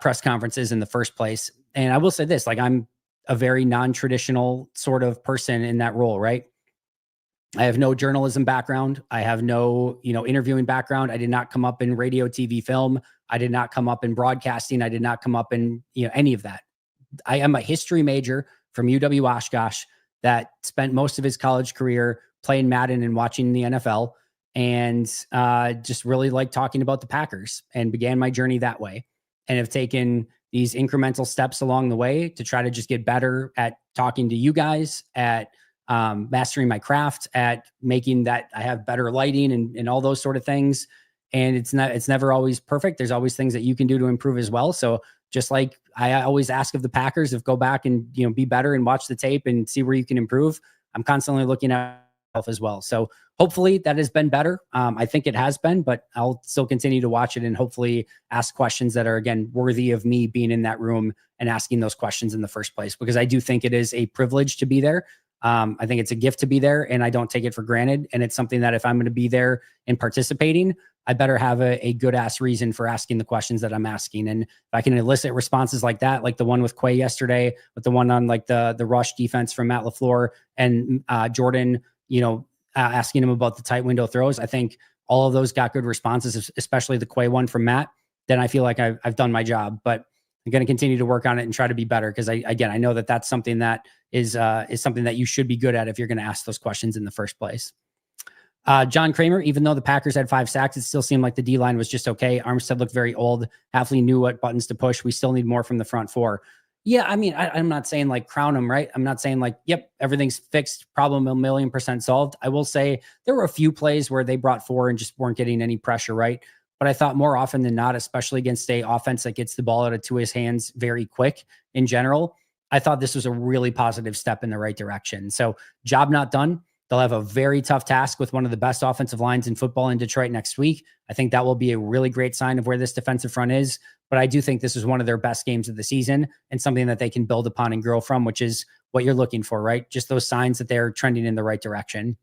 press conferences in the first place. And I will say this, like I'm a very non-traditional sort of person in that role, right? I have no journalism background. I have no, interviewing background. I did not come up in radio, TV, film. I did not come up in broadcasting. I did not come up in, any of that. I am a history major from UW Oshkosh that spent most of his college career playing Madden and watching the NFL and just really liked talking about the Packers and began my journey that way and have taken these incremental steps along the way to try to just get better at talking to you guys, at mastering my craft, at making that I have better lighting and all those sort of things. And it's never always perfect. There's always things that you can do to improve as well. So just like I always ask of the Packers, if go back and, be better and watch the tape and see where you can improve. I'm constantly looking at as well. So hopefully that has been better. I think it has been, but I'll still continue to watch it and hopefully ask questions that are, again, worthy of me being in that room and asking those questions in the first place, because I do think it is a privilege to be there. I think it's a gift to be there, and I don't take it for granted. And it's something that if I'm going to be there and participating, I better have a good ass reason for asking the questions that I'm asking. And if I can elicit responses like that, like the one with Quay yesterday, with the one on like the rush defense from Matt LaFleur and Jordan, asking him about the tight window throws, I think all of those got good responses, especially the Quay one from Matt. Then I feel like I've done my job, but I'm going to continue to work on it and try to be better. Cause I know that that's something that is something that you should be good at if you're going to ask those questions in the first place. John Kramer, even though the Packers had 5 sacks, it still seemed like the D-line was just okay. Armstead looked very old. Hafley knew what buttons to push. We still need more from the front four. Yeah, I mean, I'm not saying like crown them, right? I'm not saying like, yep, everything's fixed, problem 1,000,000% solved. I will say there were a few plays where they brought 4 and just weren't getting any pressure, right? But I thought more often than not, especially against a offense that gets the ball out of Tua's hands very quick in general, I thought this was a really positive step in the right direction. So job not done. They'll have a very tough task with one of the best offensive lines in football in Detroit next week. I think that will be a really great sign of where this defensive front is. But I do think this is one of their best games of the season and something that they can build upon and grow from, which is what you're looking for, right? Just those signs that they're trending in the right direction.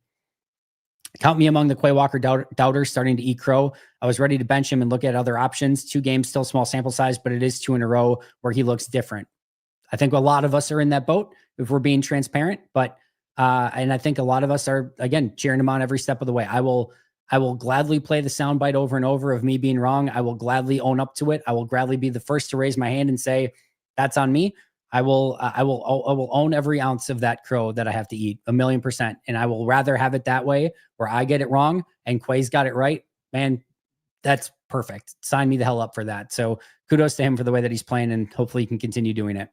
Count me among the Quay Walker doubters starting to eat crow. I was ready to bench him and look at other options. 2 games, still small sample size, but it is 2 in a row where he looks different. I think a lot of us are in that boat if we're being transparent, but and I think a lot of us are, again, cheering him on every step of the way. I will gladly play the soundbite over and over of me being wrong. I will gladly own up to it. I will gladly be the first to raise my hand and say, that's on me. I will own every ounce of that crow that I have to eat 1,000,000%. And I will rather have it that way where I get it wrong and Quay's got it right. Man, that's perfect. Sign me the hell up for that. So kudos to him for the way that he's playing, and hopefully he can continue doing it.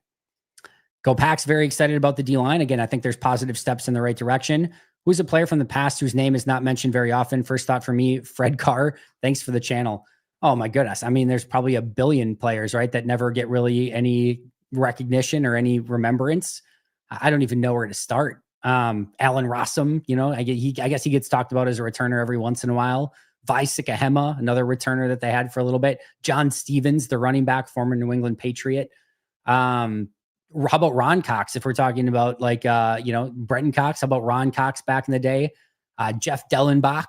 Go Packs, very excited about the D-line. Again, I think there's positive steps in the right direction. Who's a player from the past whose name is not mentioned very often? First thought for me, Fred Carr. Thanks for the channel. Oh my goodness. I mean, there's probably a billion players, right, that never get really any recognition or any remembrance. I don't even know where to start. Alan Rossum, I guess he gets talked about as a returner every once in a while. Vi Sikahema, another returner that they had for a little bit. John Stevens, the running back, former New England Patriot. How about Ron Cox? If we're talking about like, Brenton Cox, how about Ron Cox back in the day? Jeff Dellenbach,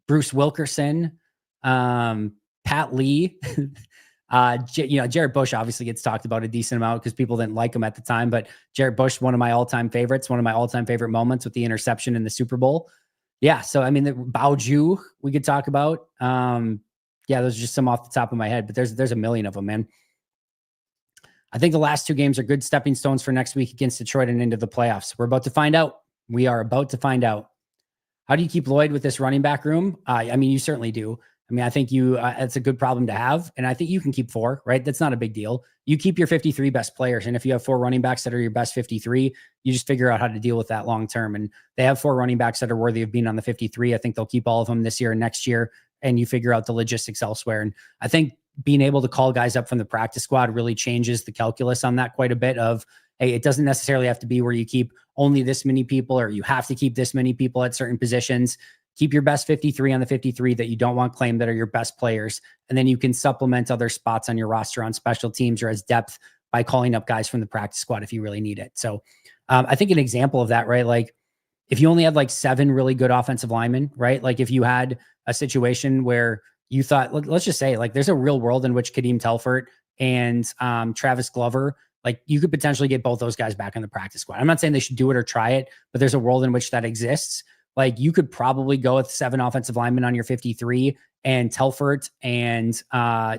Bruce Wilkerson, Pat Lee, Jared Bush obviously gets talked about a decent amount because people didn't like him at the time, but Jared Bush, one of my all-time favorites, one of my all-time favorite moments with the interception in the Super Bowl. Yeah. So, I mean, the Baoju we could talk about. Those are just some off the top of my head, but there's a million of them, man. I think the last 2 games are good stepping stones for next week against Detroit and into the playoffs. We're about to find out. We are about to find out. How do you keep Lloyd with this running back room? I mean, you certainly do. I mean, I think it's a good problem to have. And I think you can keep 4, right? That's not a big deal. You keep your 53 best players. And if you have 4 running backs that are your best 53, you just figure out how to deal with that long term. And they have 4 running backs that are worthy of being on the 53. I think they'll keep all of them this year and next year. And you figure out the logistics elsewhere. And I think being able to call guys up from the practice squad really changes the calculus on that quite a bit of, hey, it doesn't necessarily have to be where you keep only this many people or you have to keep this many people at certain positions. Keep your best 53 on the 53 that you don't want claimed that are your best players. And then you can supplement other spots on your roster on special teams or as depth by calling up guys from the practice squad if you really need it. So I think an example of that, right? Like if you only had like 7 really good offensive linemen, right? Like if you had a situation where you thought, let's just say like there's a real world in which Kadeem Telfort and Travis Glover, like you could potentially get both those guys back in the practice squad. I'm not saying they should do it or try it, but there's a world in which that exists. Like you could probably go with 7 offensive linemen on your 53 and Telfort and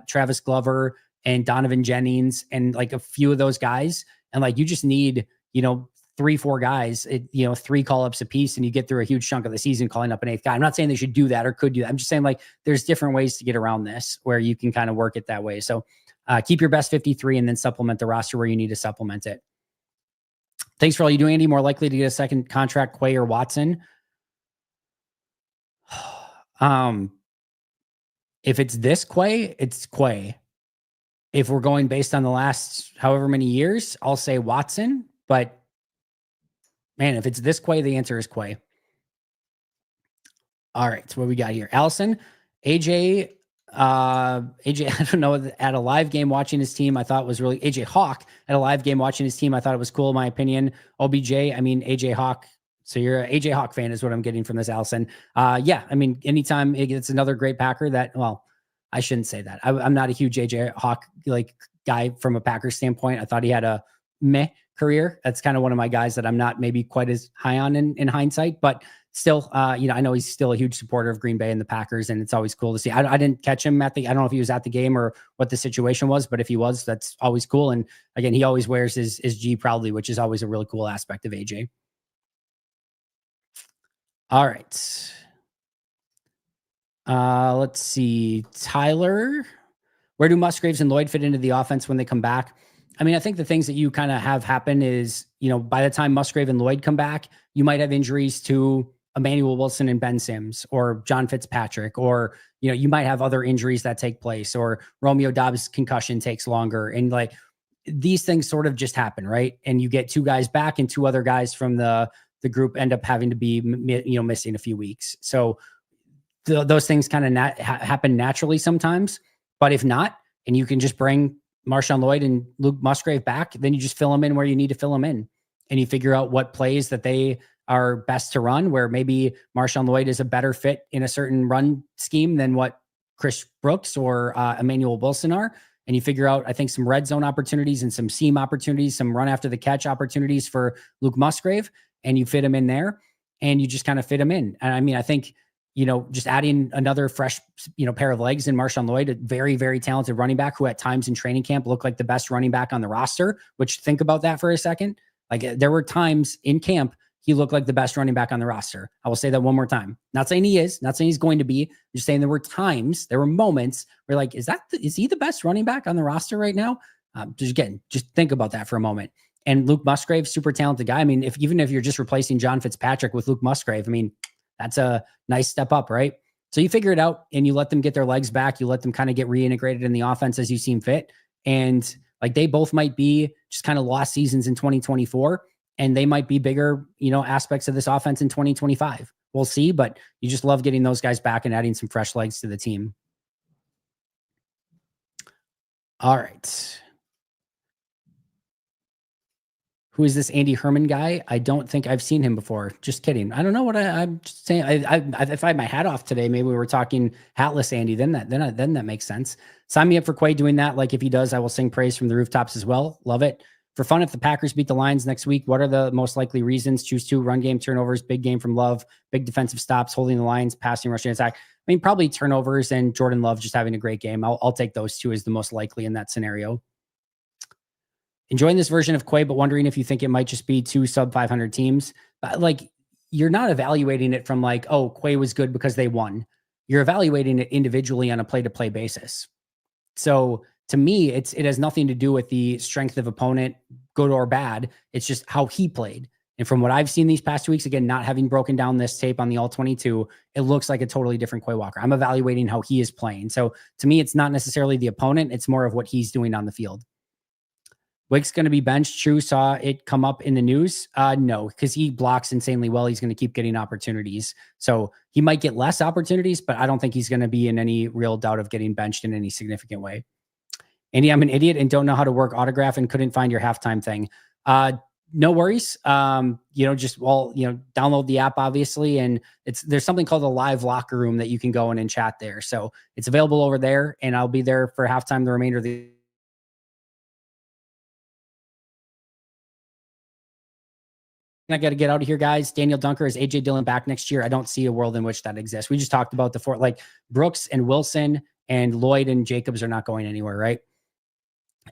Travis Glover and Donovan Jennings and like a few of those guys. And like, you just need, 3-4 guys, 3 call-ups a piece, and you get through a huge chunk of the season calling up an 8th guy. I'm not saying they should do that or could do that. I'm just saying like there's different ways to get around this where you can kind of work it that way. So keep your best 53 and then supplement the roster where you need to supplement it. Thanks for all you doing, Andy. More likely to get a second contract, Quay or Watson? If it's this Quay, it's Quay. If we're going based on the last however many years, I'll say Watson, but man, if it's this Quay, the answer is Quay. All right. So what we got here? Allison, AJ, AJ, I don't know, at a live game watching his team, I thought was really AJ Hawk at a live game watching his team. I thought it was cool, in my opinion. OBJ, I mean, AJ Hawk. So you're an AJ Hawk fan is what I'm getting from this, Allison. Yeah. I mean, anytime it's another great Packer that, well, I shouldn't say that. I'm not a huge AJ Hawk like guy from a Packers standpoint. I thought he had a meh career. That's kind of one of my guys that I'm not maybe quite as high on in hindsight, but still, I know he's still a huge supporter of Green Bay and the Packers, and it's always cool to see. I didn't catch him I don't know if he was at the game or what the situation was, but if he was, that's always cool. And again, he always wears his G proudly, which is always a really cool aspect of AJ. All right. Let's see. Tyler, where do Musgraves and Lloyd fit into the offense when they come back? I mean, I think the things that you kind of have happen is, by the time Musgrave and Lloyd come back, you might have injuries to Emmanuel Wilson and Ben Sims or John Fitzpatrick, or, you might have other injuries that take place, or Romeo Dobbs' concussion takes longer. And like these things sort of just happen, right? And you get two guys back and two other guys from the group end up having to be, missing a few weeks. So those things kind of happen naturally sometimes, but if not, and you can just bring Marshawn Lloyd and Luke Musgrave back, then you just fill them in where you need to fill them in, and you figure out what plays that they are best to run, where maybe Marshawn Lloyd is a better fit in a certain run scheme than what Chris Brooks or Emmanuel Wilson are. And you figure out, I think, some red zone opportunities and some seam opportunities, some run after the catch opportunities for Luke Musgrave, and you fit him in there, and you just kind of fit him in. And I mean, I think, just adding another fresh, pair of legs in Marshawn Lloyd, a very, very talented running back who at times in training camp looked like the best running back on the roster, which think about that for a second. Like there were times in camp, he looked like the best running back on the roster. I will say that one more time. Not saying he is, not saying he's going to be, just saying there were moments where like, is he the best running back on the roster right now? Just think about that for a moment. And Luke Musgrave, super talented guy. I mean, even if you're just replacing John Fitzpatrick with Luke Musgrave, I mean, that's a nice step up, right? So you figure it out and you let them get their legs back. You let them kind of get reintegrated in the offense as you seem fit. And like they both might be just kind of lost seasons in 2024, and they might be bigger, aspects of this offense in 2025. We'll see, but you just love getting those guys back and adding some fresh legs to the team. All right. Who is this Andy Herman guy? I don't think I've seen him before. Just kidding. I don't know what I'm just saying. If I had my hat off today, maybe we were talking hatless Andy. Then that makes sense. Sign me up for Quay doing that. Like if he does, I will sing praise from the rooftops as well. Love it. For fun, if the Packers beat the Lions next week, what are the most likely reasons? Choose two: run game, turnovers, big game from Love, big defensive stops, holding the Lions, passing, rushing attack. I mean, probably turnovers and Jordan Love just having a great game. I'll take those two as the most likely in that scenario. Enjoying this version of Quay, but wondering if you think it might just be two sub 500 teams. Like, you're not evaluating it from like, oh, Quay was good because they won. You're evaluating it individually on a play-to-play basis. So to me, it has nothing to do with the strength of opponent, good or bad. It's just how he played. And from what I've seen these past 2 weeks, again, not having broken down this tape on the All 22, it looks like a totally different Quay Walker. I'm evaluating how he is playing. So to me, it's not necessarily the opponent. It's more of what he's doing on the field. Wick's going to be benched. True, saw it come up in the news. No, because he blocks insanely well. He's going to keep getting opportunities. So he might get less opportunities, but I don't think he's going to be in any real doubt of getting benched in any significant way. Andy, I'm an idiot and don't know how to work autograph and couldn't find your halftime thing. No worries. Download the app, obviously. And there's something called a live locker room that you can go in and chat there. So it's available over there, and I'll be there for halftime the remainder of the I got to get out of here, guys. Daniel Dunker, is AJ Dillon back next year? I don't see a world in which that exists. We just talked about like Brooks and Wilson and Lloyd and Jacobs are not going anywhere, right?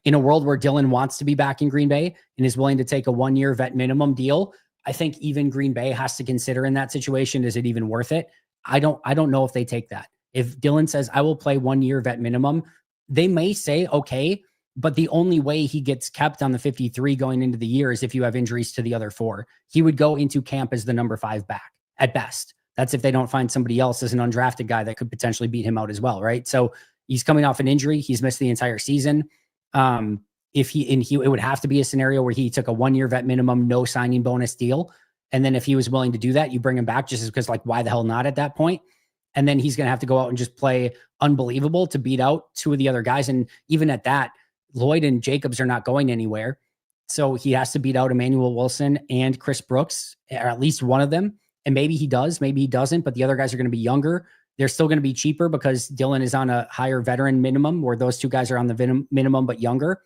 In a world where Dillon wants to be back in Green Bay and is willing to take a 1-year vet minimum deal, I think even Green Bay has to consider in that situation, is it even worth it? I don't know if they take that. If Dillon says, I will play 1-year vet minimum, they may say, okay, but the only way he gets kept on the 53 going into the year is if you have injuries to the other 4. He would go into camp as the number 5 back at best. That's if they don't find somebody else as an undrafted guy that could potentially beat him out as well, right? So he's coming off an injury. He's missed the entire season. It would have to be a scenario where he took a 1-year vet minimum, no signing bonus deal. And then if he was willing to do that, you bring him back just because like, why the hell not at that point? And then he's going to have to go out and just play unbelievable to beat out two of the other guys. And even at that, Lloyd and Jacobs are not going anywhere. So he has to beat out Emmanuel Wilson and Chris Brooks, or at least one of them. And maybe he does, maybe he doesn't, but the other guys are going to be younger. They're still going to be cheaper because Dylan is on a higher veteran minimum, where those two guys are on the minimum, but younger.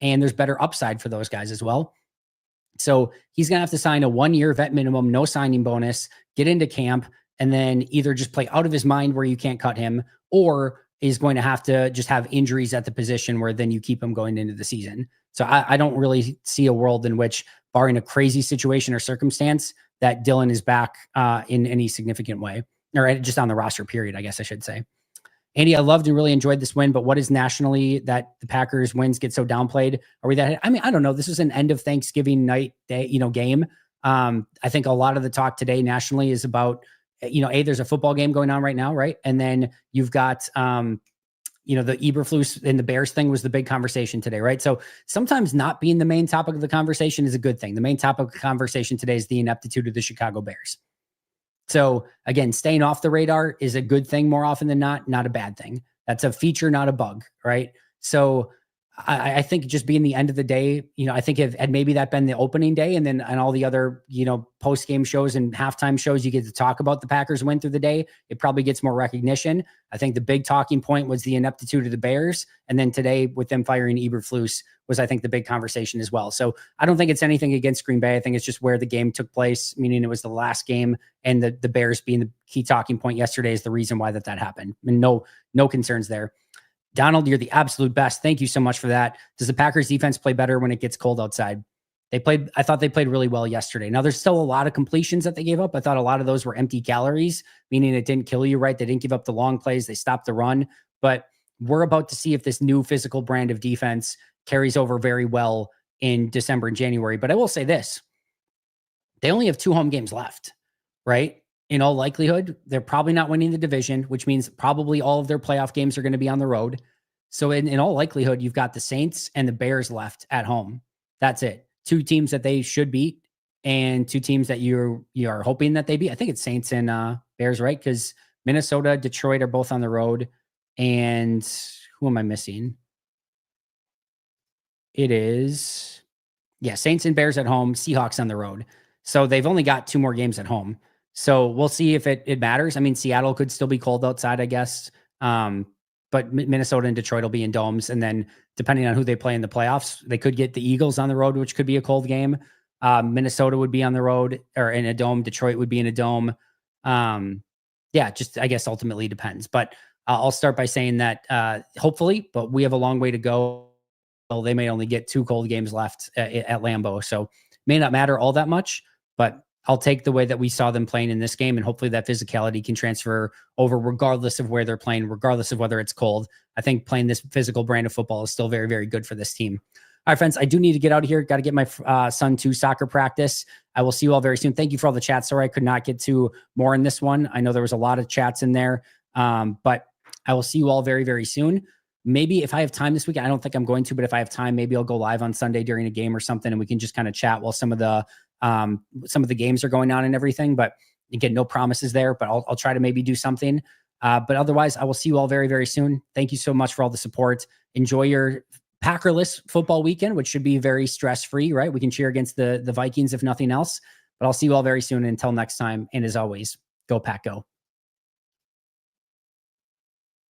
And there's better upside for those guys as well. So he's going to have to sign a 1-year vet minimum, no signing bonus, get into camp, and then either just play out of his mind where you can't cut him, or is going to have to just have injuries at the position where then you keep him going into the season. So I don't really see a world in which, barring a crazy situation or circumstance, that Dylan is back in any significant way, or just on the roster period, I guess I should say. Andy, I loved and really enjoyed this win, but what is nationally that the Packers wins get so downplayed? Are we that? I mean, I don't know. This was an end of Thanksgiving night day, game. I think a lot of the talk today nationally is about, there's a football game going on right now, right? And then you've got, the Eberflus and the Bears thing was the big conversation today, right? So sometimes not being the main topic of the conversation is a good thing. The main topic of the conversation today is the ineptitude of the Chicago Bears. So again, staying off the radar is a good thing more often than not a bad thing. That's a feature, not a bug, right? So I think just being the end of the day, I think had maybe that been the opening day, and then on all the other, post-game shows and halftime shows, you get to talk about the Packers win through the day, it probably gets more recognition. I think the big talking point was the ineptitude of the Bears. And then today with them firing Eberflus was, I think, the big conversation as well. So I don't think it's anything against Green Bay. I think it's just where the game took place, meaning it was the last game, and the Bears being the key talking point yesterday is the reason why that happened. And no concerns there. Donald, you're the absolute best. Thank you so much for that. Does the Packers defense play better when it gets cold outside? I thought they played really well yesterday. Now there's still a lot of completions that they gave up. I thought a lot of those were empty calories, meaning it didn't kill you, right? They didn't give up the long plays. They stopped the run, but we're about to see if this new physical brand of defense carries over very well in December and January. But I will say this, they only have 2 home games left, right? In all likelihood, they're probably not winning the division, which means probably all of their playoff games are going to be on the road. So in all likelihood, you've got the Saints and the Bears left at home. That's it. 2 teams that they should beat, and 2 teams that you are hoping that they beat. I think it's Saints and Bears, right? Because Minnesota, Detroit are both on the road. And who am I missing? It is, Saints and Bears at home, Seahawks on the road. So they've only got 2 more games at home. So we'll see if it matters. I mean, Seattle could still be cold outside, I guess. But Minnesota and Detroit will be in domes. And then depending on who they play in the playoffs, they could get the Eagles on the road, which could be a cold game. Minnesota would be on the road or in a dome. Detroit would be in a dome. Just, I guess, ultimately depends. But I'll start by saying that hopefully, but we have a long way to go. Well, they may only get 2 cold games left at Lambeau. So may not matter all that much, but I'll take the way that we saw them playing in this game, and hopefully that physicality can transfer over regardless of where they're playing, regardless of whether it's cold. I think playing this physical brand of football is still very, very good for this team. All right, friends, I do need to get out of here. Got to get my son to soccer practice. I will see you all very soon. Thank you for all the chats. Sorry I could not get to more in this one. I know there was a lot of chats in there, but I will see you all very, very soon. Maybe if I have time this week, I don't think I'm going to, but if I have time, maybe I'll go live on Sunday during a game or something, and we can just kind of chat while some of the games are going on and everything. But again, no promises there, but I'll try to maybe do something. But otherwise, I will see you all very, very soon. Thank you so much for all the support. Enjoy your Packerless football weekend, which should be very stress-free, right? We can cheer against the Vikings if nothing else. But I'll see you all very soon. Until next time, and as always, go Pack Go.